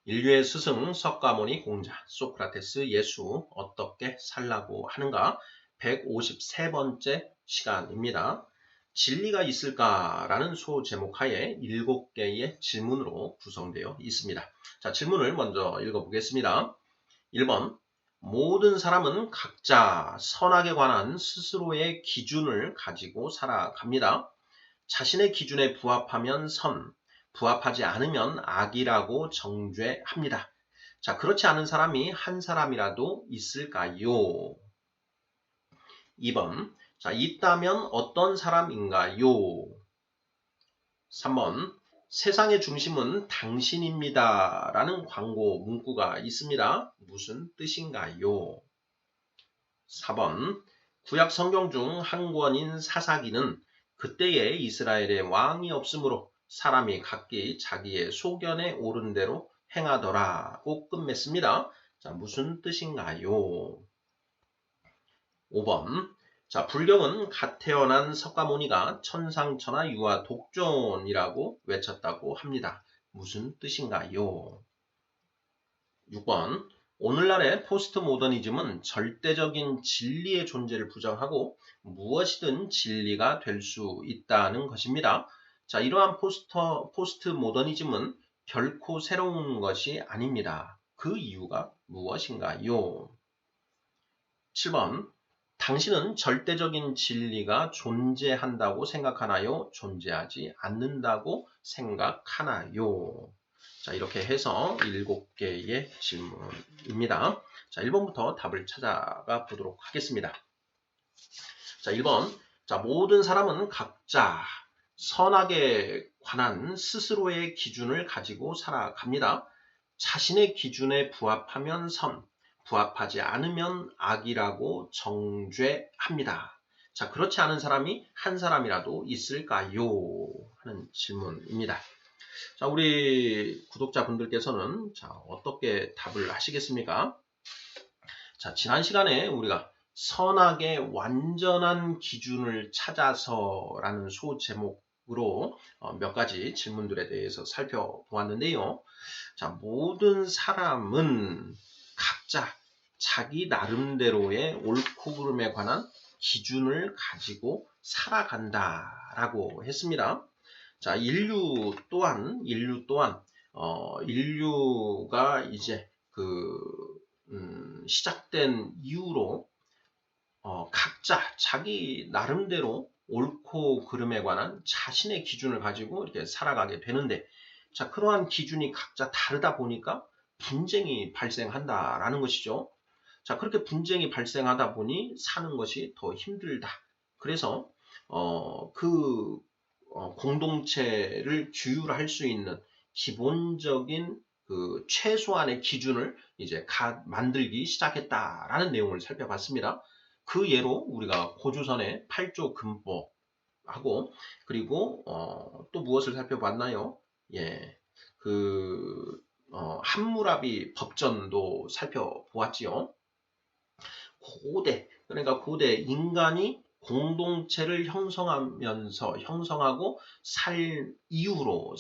인류의 스승 석가모니 공자 소크라테스 예수 어떻게 살라고 하는가 153번째 시간입니다. 진리가 있을까라는 소제목하에 7개의 질문으로 구성되어 있습니다. 자, 질문을 먼저 읽어보겠습니다. 1번 모든 사람은 각자 선악에 관한 스스로의 기준을 가지고 살아갑니다. 자신의 기준에 부합하면 선, 부합하지 않으면 악이라고 정죄합니다. 자, 그렇지 않은 사람이 한 사람이라도 있을까요? 2번, 자, 있다면 어떤 사람인가요? 3번, 세상의 중심은 당신입니다. 라는 광고 문구가 있습니다. 무슨 뜻인가요? 4번, 구약 성경 중 한 권인 사사기는 그때에 이스라엘에 왕이 없으므로 사람이 각기 자기의 소견에 오른 대로 행하더라고 끝맺습니다. 자, 무슨 뜻인가요? 5번. 자, 불경은 갓 태어난 석가모니가 천상천하 유아 독존이라고 외쳤다고 합니다. 무슨 뜻인가요? 6번. 오늘날의 포스트 모더니즘은 절대적인 진리의 존재를 부정하고 무엇이든 진리가 될 수 있다는 것입니다. 자, 이러한 포스트 모더니즘은 결코 새로운 것이 아닙니다. 그 이유가 무엇인가요? 7번. 당신은 절대적인 진리가 존재한다고 생각하나요? 존재하지 않는다고 생각하나요? 자, 이렇게 해서 7개의 질문입니다. 자, 1번부터 답을 찾아가 보도록 하겠습니다. 자, 1번. 자, 모든 사람은 각자 선악에 관한 스스로의 기준을 가지고 살아갑니다. 자신의 기준에 부합하면 선, 부합하지 않으면 악이라고 정죄합니다. 자, 그렇지 않은 사람이 한 사람이라도 있을까요? 하는 질문입니다. 자, 우리 구독자분들께서는 자, 어떻게 답을 하시겠습니까? 자, 지난 시간에 우리가 선악의 완전한 기준을 찾아서라는 소제목으로 몇 가지 질문들에 대해서 살펴보았는데요. 자, 모든 사람은 각자 자기 나름대로의 옳고 그름에 관한 기준을 가지고 살아간다라고 했습니다. 자, 인류가 이제 시작된 이후로 각자 자기 나름대로 옳고 그름에 관한 자신의 기준을 가지고 이렇게 살아가게 되는데, 자, 그러한 기준이 각자 다르다 보니까 분쟁이 발생한다라는 것이죠. 자, 그렇게 분쟁이 발생하다 보니 사는 것이 더 힘들다. 그래서 공동체를 규율할 수 있는 기본적인 그 최소한의 기준을 이제 만들기 시작했다라는 내용을 살펴봤습니다. 그 예로 우리가 고조선의 8조 금법하고 그리고 또 무엇을 살펴봤나요? 예, 함무라비 법전도 살펴보았지요. 그러니까 고대 인간이 공동체를 형성하고 산 이후로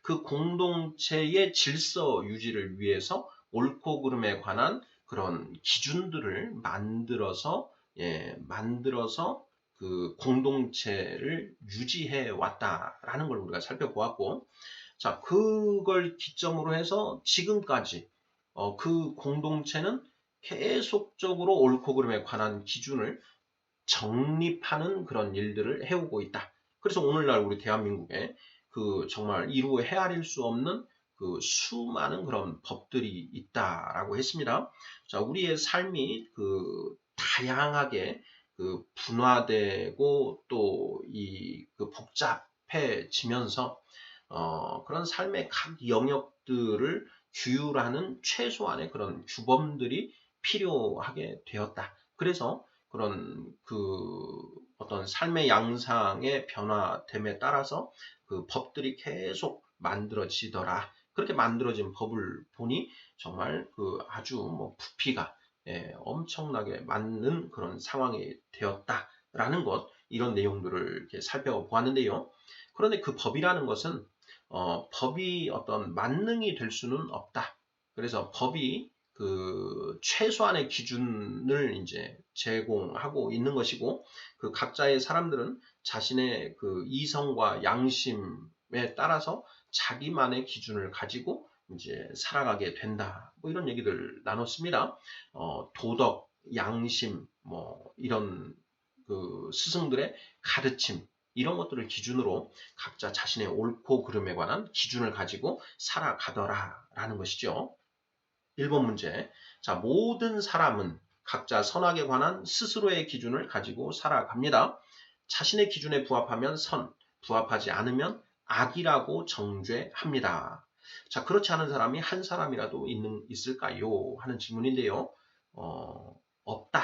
그 공동체의 질서 유지를 위해서 옳고 그름에 관한 그런 기준들을 만들어서 그 공동체를 유지해 왔다라는 걸 우리가 살펴보았고, 자, 그걸 기점으로 해서 지금까지 그 공동체는 계속적으로 옳고 그름에 관한 기준을 정립하는 그런 일들을 해오고 있다. 그래서 오늘날 우리 대한민국에 그 정말 이루 헤아릴 수 없는 그 수많은 그런 법들이 있다라고 했습니다. 자, 우리의 삶이 그 다양하게 그 분화되고 또 그 복잡해지면서 그런 삶의 각 영역들을 규율하는 최소한의 그런 규범들이 필요하게 되었다. 그래서 그런 어떤 삶의 양상의 변화됨에 따라서 그 법들이 계속 만들어지더라. 그렇게 만들어진 법을 보니 정말 아주 부피가 엄청나게 많은 그런 상황이 되었다라는 것, 이런 내용들을 이렇게 살펴보았는데요. 그런데 그 법이라는 것은 법이 어떤 만능이 될 수는 없다. 그래서 법이 그 최소한의 기준을 이제 제공하고 있는 것이고, 그 각자의 사람들은 자신의 그 이성과 양심에 따라서 자기만의 기준을 가지고 이제 살아가게 된다. 뭐 이런 얘기들 나눴습니다. 도덕, 양심, 뭐 이런 그 스승들의 가르침, 이런 것들을 기준으로 각자 자신의 옳고 그름에 관한 기준을 가지고 살아가더라라는 것이죠. 1번 문제. 자, 모든 사람은 각자 선악에 관한 스스로의 기준을 가지고 살아갑니다. 자신의 기준에 부합하면 선, 부합하지 않으면 악이라고 정죄합니다. 자, 그렇지 않은 사람이 한 사람이라도 있을까요? 하는 질문인데요. 없다.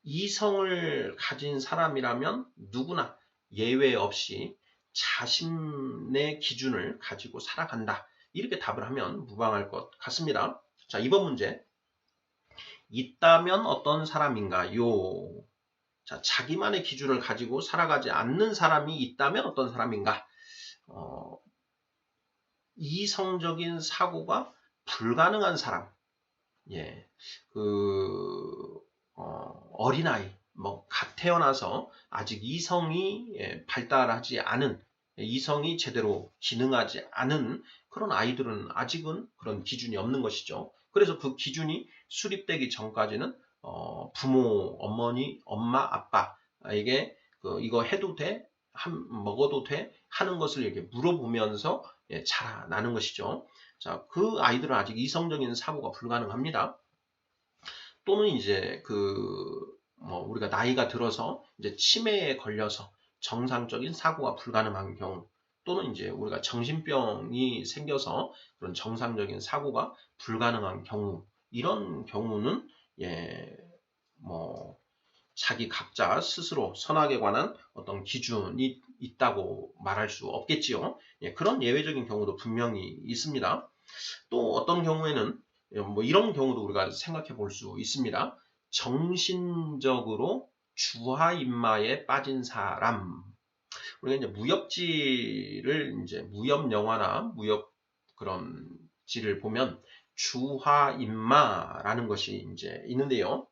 이성을 가진 사람이라면 누구나 예외 없이 자신의 기준을 가지고 살아간다. 이렇게 답을 하면 무방할 것 같습니다. 자, 2번 문제. 있다면 어떤 사람인가요? 자, 자기만의 기준을 가지고 살아가지 않는 사람이 있다면 어떤 사람인가? 이성적인 사고가 불가능한 사람. 예. 어린아이, 갓 태어나서 아직 이성이 발달하지 않은, 이성이 제대로 기능하지 않은 그런 아이들은 아직은 그런 기준이 없는 것이죠. 그래서 그 기준이 수립되기 전까지는 부모, 어머니, 엄마, 아빠에게 이거 해도 돼? 먹어도 돼? 하는 것을 이렇게 물어보면서 자라나는 것이죠. 자, 그 아이들은 아직 이성적인 사고가 불가능합니다. 또는 이제 우리가 나이가 들어서 이제 치매에 걸려서 정상적인 사고가 불가능한 경우, 또는 이제 우리가 정신병이 생겨서 그런 정상적인 사고가 불가능한 경우, 이런 경우는 자기 각자 스스로 선악에 관한 어떤 기준이 있다고 말할 수 없겠지요. 그런 예외적인 경우도 분명히 있습니다. 또 어떤 경우에는 이런 경우도 우리가 생각해 볼 수 있습니다. 정신적으로 주화인마에 빠진 사람. 우리가 이제 무협 영화나 무협 그런 지를 보면 주화인마라는 것이 이제 있는데요.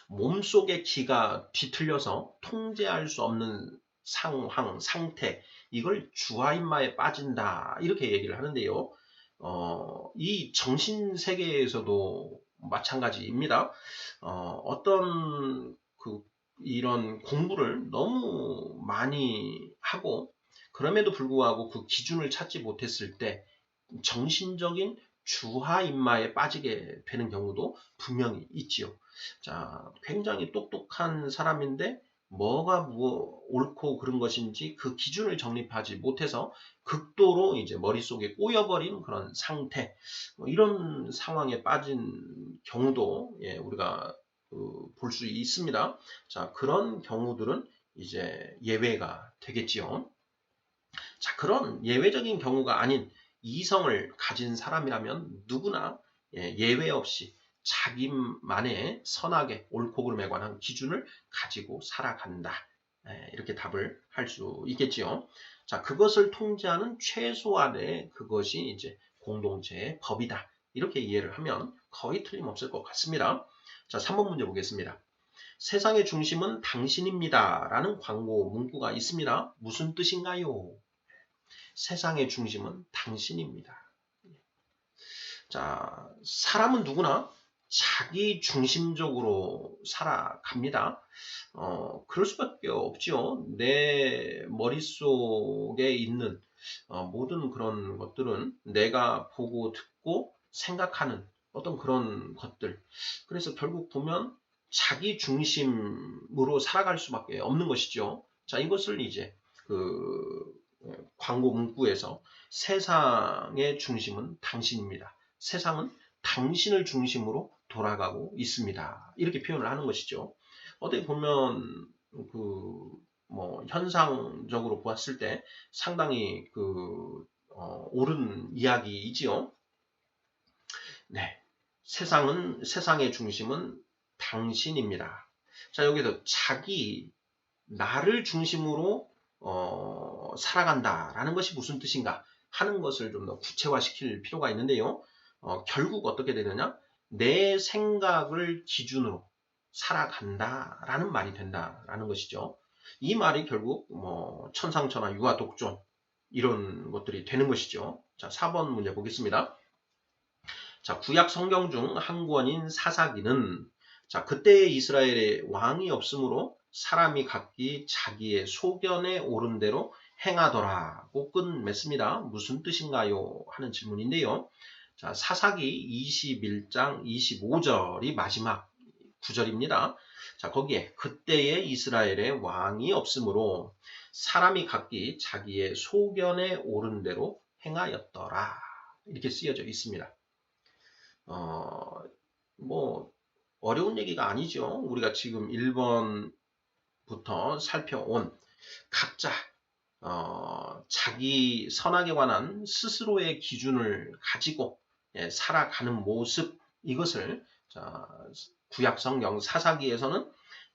몸속의 기가 뒤틀려서 통제할 수 없는 상황, 상태, 이걸 주화인마에 빠진다. 이렇게 얘기를 하는데요. 이 정신 세계에서도 마찬가지입니다. 이런 공부를 너무 많이 하고 그럼에도 불구하고 그 기준을 찾지 못했을 때 정신적인 주화인마에 빠지게 되는 경우도 분명히 있지요. 자, 굉장히 똑똑한 사람인데 뭐가 옳고 그른 것인지 그 기준을 정립하지 못해서 극도로 이제 머릿속에 꼬여버린 그런 상태, 이런 상황에 빠진 경우도 우리가 볼 수 있습니다. 자, 그런 경우들은 이제 예외가 되겠지요. 자, 그런 예외적인 경우가 아닌 이성을 가진 사람이라면 누구나 예외 없이 자기만의 선악의 옳고 그름에 관한 기준을 가지고 살아간다. 이렇게 답을 할 수 있겠지요. 자, 그것을 통제하는 최소한의 그것이 이제 공동체의 법이다. 이렇게 이해를 하면 거의 틀림없을 것 같습니다. 자, 3번 문제 보겠습니다. 세상의 중심은 당신입니다. 라는 광고 문구가 있습니다. 무슨 뜻인가요? 세상의 중심은 당신입니다. 자, 사람은 누구나 자기 중심적으로 살아갑니다. 그럴 수밖에 없죠. 내 머릿속에 있는 모든 그런 것들은 내가 보고 듣고 생각하는 어떤 그런 것들. 그래서 결국 보면 자기 중심으로 살아갈 수밖에 없는 것이죠. 자, 이것을 이제 광고 문구에서 세상의 중심은 당신입니다. 세상은 당신을 중심으로 돌아가고 있습니다. 이렇게 표현을 하는 것이죠. 어떻게 보면 현상적으로 보았을 때 상당히 옳은 이야기이지요. 네, 세상의 중심은 당신입니다. 자, 여기서 나를 중심으로 살아간다라는 것이 무슨 뜻인가 하는 것을 좀 더 구체화시킬 필요가 있는데요. 결국 어떻게 되느냐? 내 생각을 기준으로 살아간다라는 말이 된다라는 것이죠. 이 말이 결국 천상천하 유아 독존 이런 것들이 되는 것이죠. 자, 4번 문제 보겠습니다. 자, 구약 성경 중 한 권인 사사기는 자, 그때의 이스라엘에 왕이 없으므로 사람이 각기 자기의 소견에 오른 대로 행하더라고 끝맺습니다. 무슨 뜻인가요? 하는 질문인데요. 자, 사사기 21장 25절이 마지막 구절입니다. 자, 거기에 그때의 이스라엘에 왕이 없으므로 사람이 각기 자기의 소견에 오른 대로 행하였더라. 이렇게 쓰여져 있습니다. 어려운 얘기가 아니죠. 우리가 지금 1번부터 살펴온 각자 자기 선악에 관한 스스로의 기준을 가지고 살아가는 모습 이것을 구약성경 사사기에서는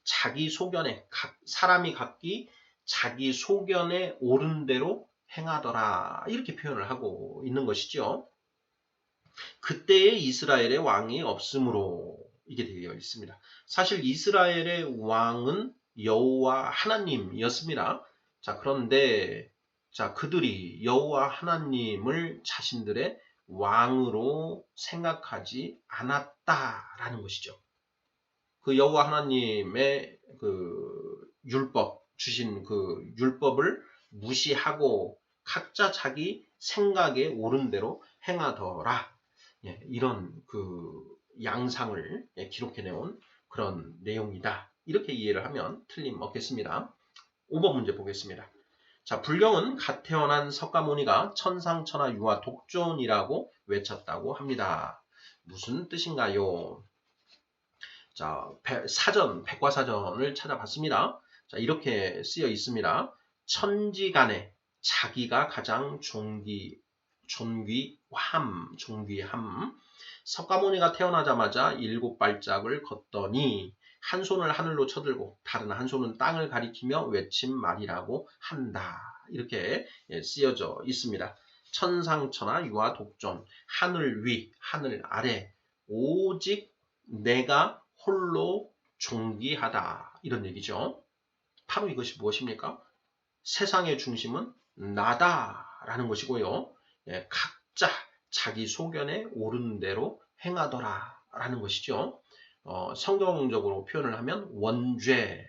자기 소견에 사람이 각기 자기 소견에 오른 대로 행하더라 이렇게 표현을 하고 있는 것이죠. 그때의 이스라엘의 왕이 없으므로 이게 되어 있습니다. 사실 이스라엘의 왕은 여호와 하나님이었습니다. 자, 그런데 그들이 여호와 하나님을 자신들의 왕으로 생각하지 않았다라는 것이죠. 그 여호와 하나님의 그 율법 주신 그 율법을 무시하고 각자 자기 생각에 옳은 대로 행하더라. 이런 그 양상을 기록해내온 그런 내용이다. 이렇게 이해를 하면 틀림없겠습니다. 5번 문제 보겠습니다. 자, 불경은 갓 태어난 석가모니가 천상천하 유아 독존이라고 외쳤다고 합니다. 무슨 뜻인가요? 자, 백과사전을 찾아봤습니다. 자, 이렇게 쓰여 있습니다. 천지간에 자기가 가장 존귀함. 석가모니가 태어나자마자 7발짝을 걷더니 한 손을 하늘로 쳐들고 다른 한 손은 땅을 가리키며 외친 말이라고 한다. 이렇게 쓰여져 있습니다. 천상천하 유아 독존, 하늘 위, 하늘 아래, 오직 내가 홀로 존귀하다. 이런 얘기죠. 바로 이것이 무엇입니까? 세상의 중심은 나다라는 것이고요. 각자 자기 소견에 옳은 대로 행하더라 라는 것이죠. 성경적으로 표현을 하면 원죄.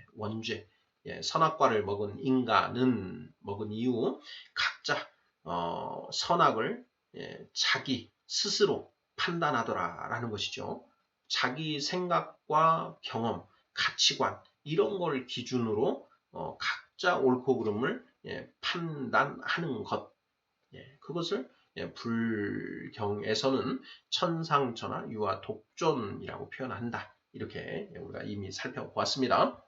선악과를 먹은 인간은 먹은 이후 각자 선악을 자기 스스로 판단하더라 라는 것이죠. 자기 생각과 경험, 가치관 이런 걸 기준으로 각자 옳고 그름을 판단하는 것. 그것을 불경에서는 천상천하 유아 독존이라고 표현한다. 이렇게 우리가 이미 살펴보았습니다.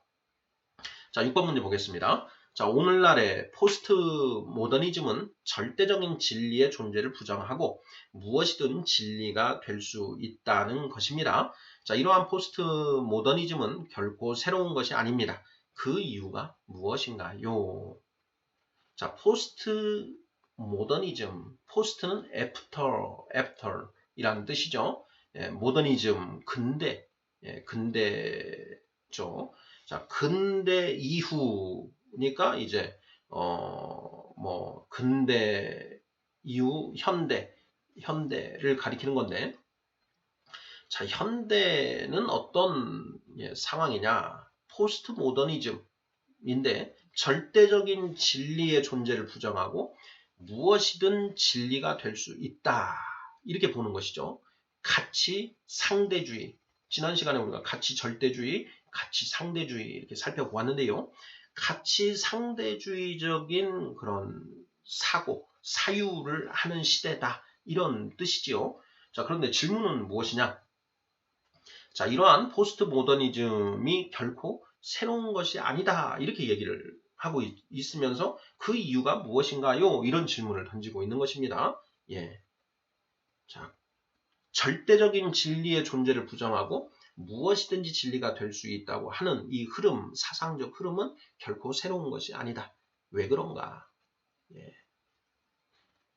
자, 6번 문제 보겠습니다. 자, 오늘날의 포스트 모더니즘은 절대적인 진리의 존재를 부정하고 무엇이든 진리가 될 수 있다는 것입니다. 자, 이러한 포스트 모더니즘은 결코 새로운 것이 아닙니다. 그 이유가 무엇인가요? 자, 포스트 모더니즘, 포스트는 after 이라는 뜻이죠. 모더니즘, 근대죠. 자, 근대 이후니까 이제 근대 이후 현대를 가리키는 건데, 자, 현대는 어떤 상황이냐? 포스트 모더니즘인데 절대적인 진리의 존재를 부정하고 무엇이든 진리가 될 수 있다. 이렇게 보는 것이죠. 가치 상대주의. 지난 시간에 우리가 가치 절대주의, 가치 상대주의 이렇게 살펴보았는데요. 가치 상대주의적인 그런 사고, 사유를 하는 시대다. 이런 뜻이지요. 자, 그런데 질문은 무엇이냐? 자, 이러한 포스트 모더니즘이 결코 새로운 것이 아니다. 이렇게 얘기를 하고 있으면서 그 이유가 무엇인가요? 이런 질문을 던지고 있는 것입니다. 자, 절대적인 진리의 존재를 부정하고 무엇이든지 진리가 될 수 있다고 하는 이 흐름, 사상적 흐름은 결코 새로운 것이 아니다. 왜 그런가? 예.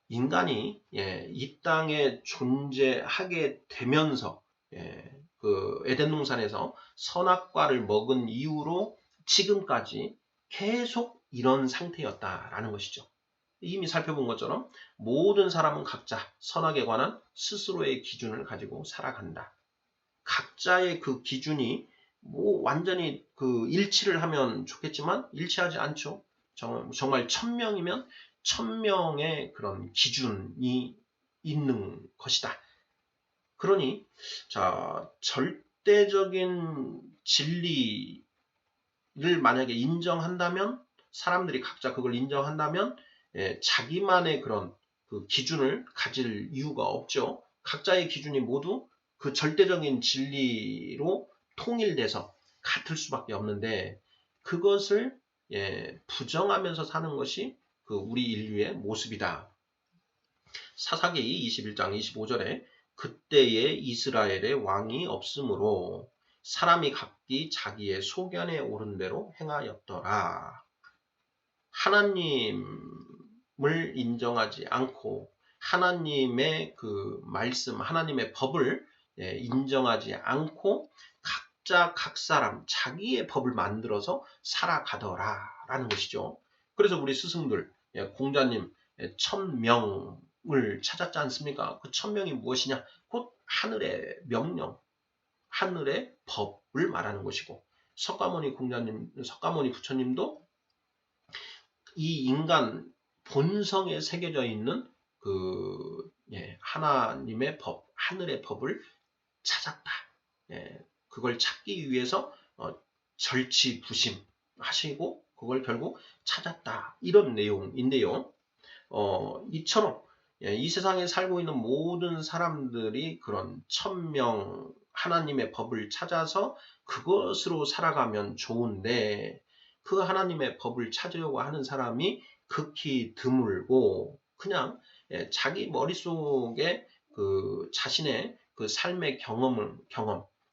인간이 이 땅에 존재하게 되면서 그 에덴 동산에서 선악과를 먹은 이후로 지금까지 계속 이런 상태였다라는 것이죠. 이미 살펴본 것처럼 모든 사람은 각자 선악에 관한 스스로의 기준을 가지고 살아간다. 각자의 그 기준이 뭐 완전히 그 일치를 하면 좋겠지만 일치하지 않죠. 정말 1000명이면 1000명의 그런 기준이 있는 것이다. 그러니 자 절대적인 진리를 만약에 인정한다면 사람들이 각자 그걸 인정한다면 자기만의 그런 그 기준을 가질 이유가 없죠. 각자의 기준이 모두 그 절대적인 진리로 통일돼서 같을 수밖에 없는데 그것을 부정하면서 사는 것이 그 우리 인류의 모습이다. 사사기 21장 25절에 그때에 이스라엘의 왕이 없으므로 사람이 각기 자기의 소견에 오른 대로 행하였더라. 하나님을 인정하지 않고 하나님의 그 말씀, 하나님의 법을 인정하지 않고 각자 각 사람 자기의 법을 만들어서 살아가더라라는 것이죠. 그래서 우리 스승들, 공자님 1000명을 찾았지 않습니까? 그 1000명이 무엇이냐? 곧 하늘의 명령, 하늘의 법을 말하는 것이고 석가모니 공자님, 석가모니 부처님도 이 인간 본성에 새겨져 있는 그 하나님의 법, 하늘의 법을 찾았다. 그걸 찾기 위해서 절치부심하시고 그걸 결국 찾았다. 이런 내용인데요. 이처럼 이 세상에 살고 있는 모든 사람들이 그런 1000명 하나님의 법을 찾아서 그것으로 살아가면 좋은데 그 하나님의 법을 찾으려고 하는 사람이 극히 드물고 그냥 자기 머릿속에 그 자신의 그 삶의 경험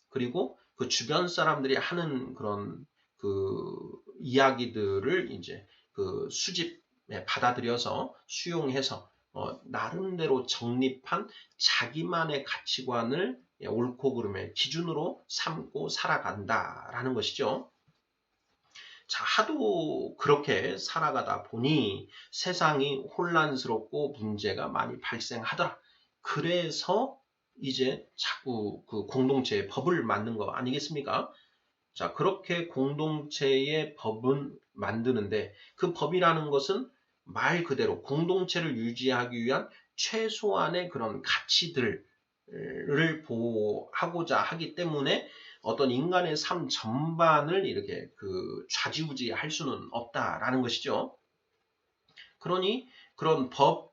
그리고 그 주변 사람들이 하는 그런 그 이야기들을 이제 그 받아들여서 수용해서 나름대로 정립한 자기만의 가치관을 옳고 그름의 기준으로 삼고 살아간다라는 것이죠. 자, 하도 그렇게 살아가다 보니 세상이 혼란스럽고 문제가 많이 발생하더라. 그래서 이제 자꾸 그 공동체의 법을 만든 거 아니겠습니까? 자, 그렇게 공동체의 법은 만드는데 그 법이라는 것은 말 그대로 공동체를 유지하기 위한 최소한의 그런 가치들을 보호하고자 하기 때문에 어떤 인간의 삶 전반을 이렇게 그 좌지우지 할 수는 없다라는 것이죠. 그러니 그런 법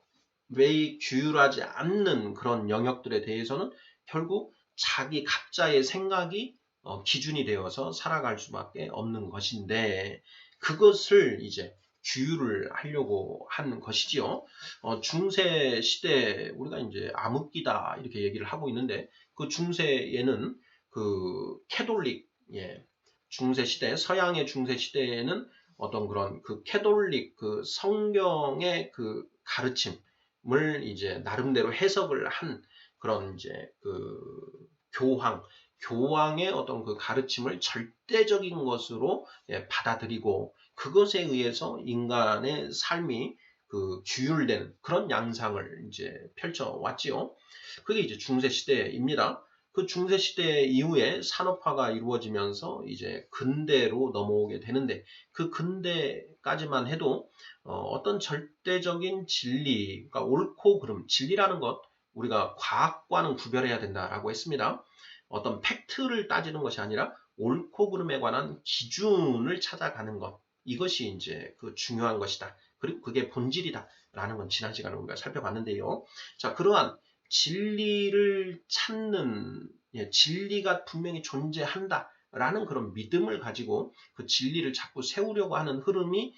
외에 규율하지 않는 그런 영역들에 대해서는 결국 자기 각자의 생각이 기준이 되어서 살아갈 수밖에 없는 것인데 그것을 이제 규율을 하려고 한 것이지요. 중세 시대 우리가 이제 암흑기다 이렇게 얘기를 하고 있는데 그 중세에는 그 캐톨릭 중세 시대 서양의 중세 시대에는 어떤 그런 그 캐톨릭 그 성경의 그 가르침을 이제 나름대로 해석을 한 그런 이제 그 교황의 어떤 그 가르침을 절대적인 것으로 받아들이고 그것에 의해서 인간의 삶이 그 규율된 그런 양상을 이제 펼쳐 왔지요. 그게 이제 중세 시대입니다. 그 중세 시대 이후에 산업화가 이루어지면서 이제 근대로 넘어오게 되는데 그 근대까지만 해도 어떤 절대적인 진리, 그러니까 옳고 그름, 진리라는 것 우리가 과학과는 구별해야 된다라고 했습니다. 어떤 팩트를 따지는 것이 아니라 옳고 그름에 관한 기준을 찾아가는 것. 이것이 이제 그 중요한 것이다. 그리고 그게 본질이다라는 건 지난 시간에 우리가 살펴봤는데요. 자, 그러한 진리를 찾는 진리가 분명히 존재한다라는 그런 믿음을 가지고 그 진리를 자꾸 세우려고 하는 흐름이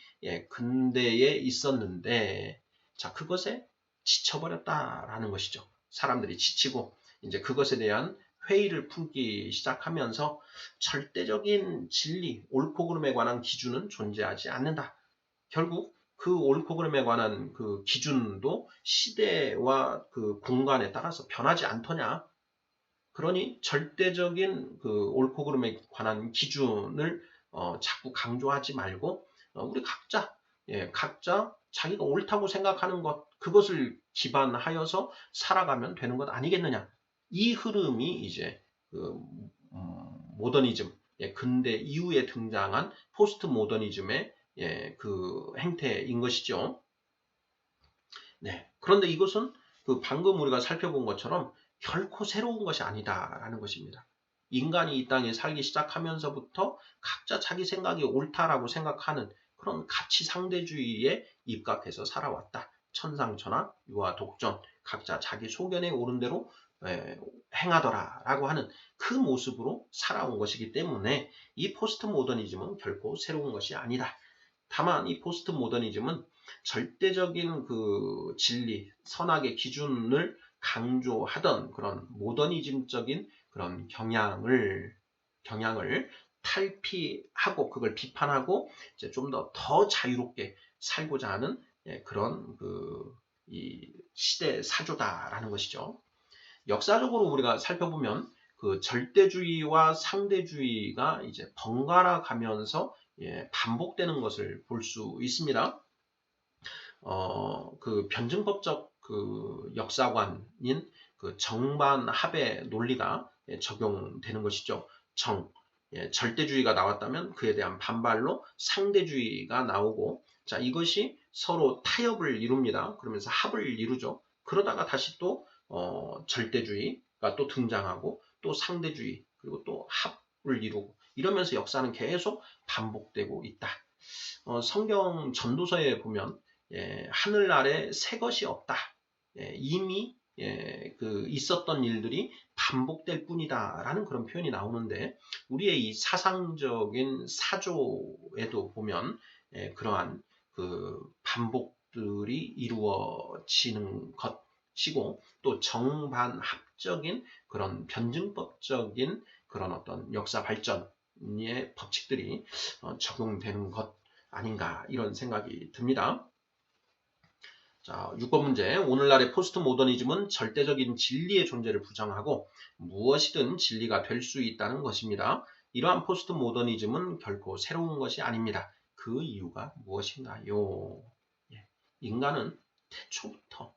근대에 있었는데 자, 그것에 지쳐버렸다라는 것이죠. 사람들이 지치고 이제 그것에 대한 회의를 품기 시작하면서 절대적인 진리, 옳고 그름에 관한 기준은 존재하지 않는다. 결국 그 옳고 그름에 관한 그 기준도 시대와 그 공간에 따라서 변하지 않더냐. 그러니 절대적인 그 옳고 그름에 관한 기준을 자꾸 강조하지 말고 우리 각자 각자 자기가 옳다고 생각하는 것 그것을 기반하여서 살아가면 되는 것 아니겠느냐. 이 흐름이 이제 그 모더니즘 근대 이후에 등장한 포스트 모더니즘의 그 행태인 것이죠. 네. 그런데 이것은 그 방금 우리가 살펴본 것처럼 결코 새로운 것이 아니다라는 것입니다. 인간이 이 땅에 살기 시작하면서부터 각자 자기 생각이 옳다라고 생각하는 그런 가치 상대주의에 입각해서 살아왔다. 천상천하, 유아 독전, 각자 자기 소견에 오른 대로 행하더라라고 하는 그 모습으로 살아온 것이기 때문에 이 포스트 모더니즘은 결코 새로운 것이 아니다. 다만 이 포스트 모더니즘은 절대적인 그 진리, 선악의 기준을 강조하던 그런 모더니즘적인 그런 경향을 탈피하고 그걸 비판하고 이제 좀 더 자유롭게 살고자 하는 그런 이 시대 사조다라는 것이죠. 역사적으로 우리가 살펴보면 그 절대주의와 상대주의가 이제 번갈아 가면서 반복되는 것을 볼 수 있습니다. 그 변증법적 그 역사관인 그 정반합의 논리가 적용되는 것이죠. 절대주의가 나왔다면 그에 대한 반발로 상대주의가 나오고, 자, 이것이 서로 타협을 이룹니다. 그러면서 합을 이루죠. 그러다가 다시 또 절대주의가 또 등장하고 또 상대주의 그리고 또 합을 이루고 이러면서 역사는 계속 반복되고 있다. 성경 전도서에 보면 하늘 아래 새 것이 없다. 이미 그 있었던 일들이 반복될 뿐이다라는 그런 표현이 나오는데 우리의 이 사상적인 사조에도 보면 그러한 그 반복들이 이루어지는 것이고 또 정반합적인 그런 변증법적인 그런 어떤 역사 발전의 법칙들이 적용되는 것 아닌가 이런 생각이 듭니다. 자, 6번 문제. 오늘날의 포스트 모더니즘은 절대적인 진리의 존재를 부정하고 무엇이든 진리가 될 수 있다는 것입니다. 이러한 포스트 모더니즘은 결코 새로운 것이 아닙니다. 그 이유가 무엇인가요? 인간은 태초부터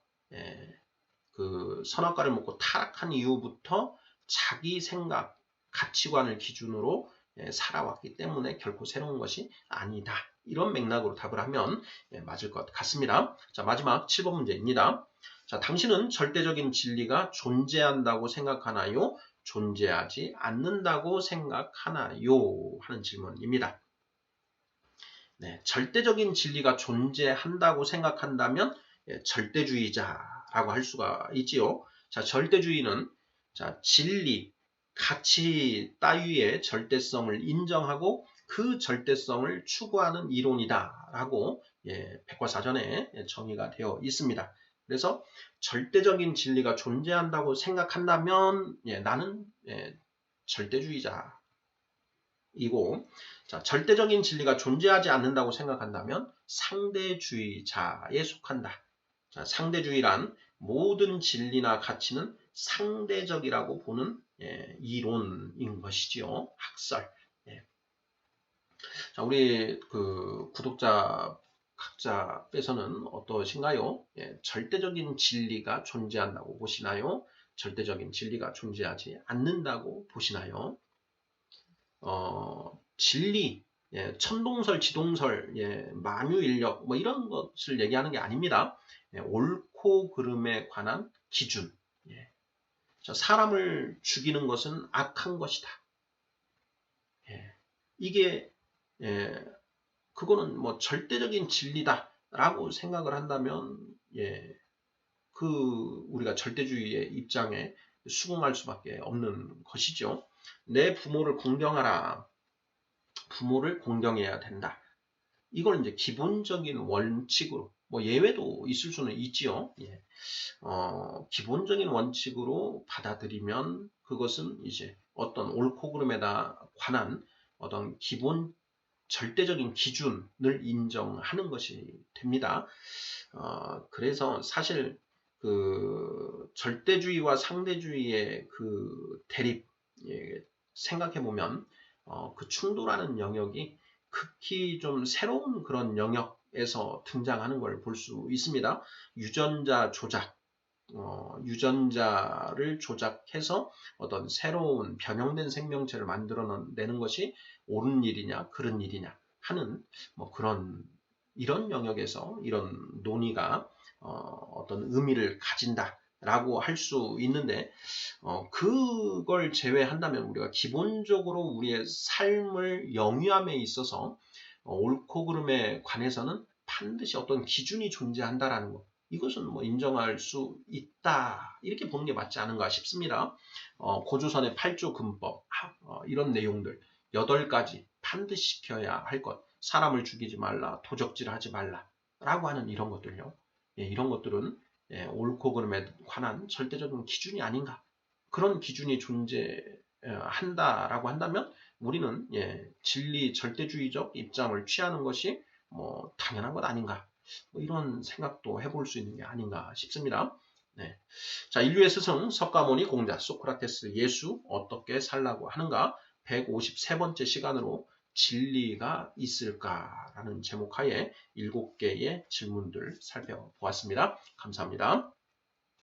그 선악과를 먹고 타락한 이후부터 자기 생각, 가치관을 기준으로 살아왔기 때문에 결코 새로운 것이 아니다. 이런 맥락으로 답을 하면 맞을 것 같습니다. 자, 마지막 7번 문제입니다. 자, 당신은 절대적인 진리가 존재한다고 생각하나요? 존재하지 않는다고 생각하나요? 하는 질문입니다. 네, 절대적인 진리가 존재한다고 생각한다면 절대주의자라고 할 수가 있지요. 자, 절대주의는 자, 진리, 가치 따위의 절대성을 인정하고 그 절대성을 추구하는 이론이다라고 백과사전에 정의가 되어 있습니다. 그래서 절대적인 진리가 존재한다고 생각한다면 나는 절대주의자이고, 자, 절대적인 진리가 존재하지 않는다고 생각한다면 상대주의자에 속한다. 자, 상대주의란 모든 진리나 가치는 상대적이라고 보는 이론인 것이지요. 학설. 자, 우리 그 구독자 각자 빼서는 어떠신가요? 절대적인 진리가 존재한다고 보시나요? 절대적인 진리가 존재하지 않는다고 보시나요? 진리, 천동설, 지동설, 만유인력 뭐 이런 것을 얘기하는 게 아닙니다. 옳고 그름에 관한 기준. 자, 사람을 죽이는 것은 악한 것이다. 이게 그거는 뭐 절대적인 진리다라고 생각을 한다면 그 우리가 절대주의의 입장에 수긍할 수밖에 없는 것이죠. 내 부모를 공경하라. 부모를 공경해야 된다. 이걸 이제 기본적인 원칙으로, 뭐 예외도 있을 수는 있지요. 기본적인 원칙으로 받아들이면 그것은 이제 어떤 옳고 그름에 관한 어떤 기본적인 절대적인 기준을 인정하는 것이 됩니다. 그래서 사실 그 절대주의와 상대주의의 그 대립, 생각해 보면 그 충돌하는 영역이 극히 좀 새로운 그런 영역에서 등장하는 걸 볼 수 있습니다. 유전자 조작, 유전자를 조작해서 어떤 새로운 변형된 생명체를 만들어내는 것이 옳은 일이냐 그른 일이냐 하는 뭐 그런 이런 영역에서 이런 논의가 어떤 의미를 가진다라고 할 수 있는데 그걸 제외한다면 우리가 기본적으로 우리의 삶을 영위함에 있어서 옳고 그름에 관해서는 반드시 어떤 기준이 존재한다라는 것. 이것은 뭐 인정할 수 있다. 이렇게 보는 게 맞지 않은가 싶습니다. 고조선의 8조 근법, 이런 내용들 8가지 반드시 지켜야 할 것. 사람을 죽이지 말라, 도적질하지 말라 라고 하는 이런 것들요. 이런 것들은 옳고 그름에 관한 절대적인 기준이 아닌가. 그런 기준이 존재한다라고 한다면 우리는 진리 절대주의적 입장을 취하는 것이 뭐 당연한 것 아닌가. 뭐 이런 생각도 해볼 수 있는 게 아닌가 싶습니다. 네. 자, 인류의 스승 석가모니 공자 소크라테스 예수 어떻게 살라고 하는가 153번째 시간으로 진리가 있을까라는 제목 하에 7개의 질문들 살펴보았습니다. 감사합니다.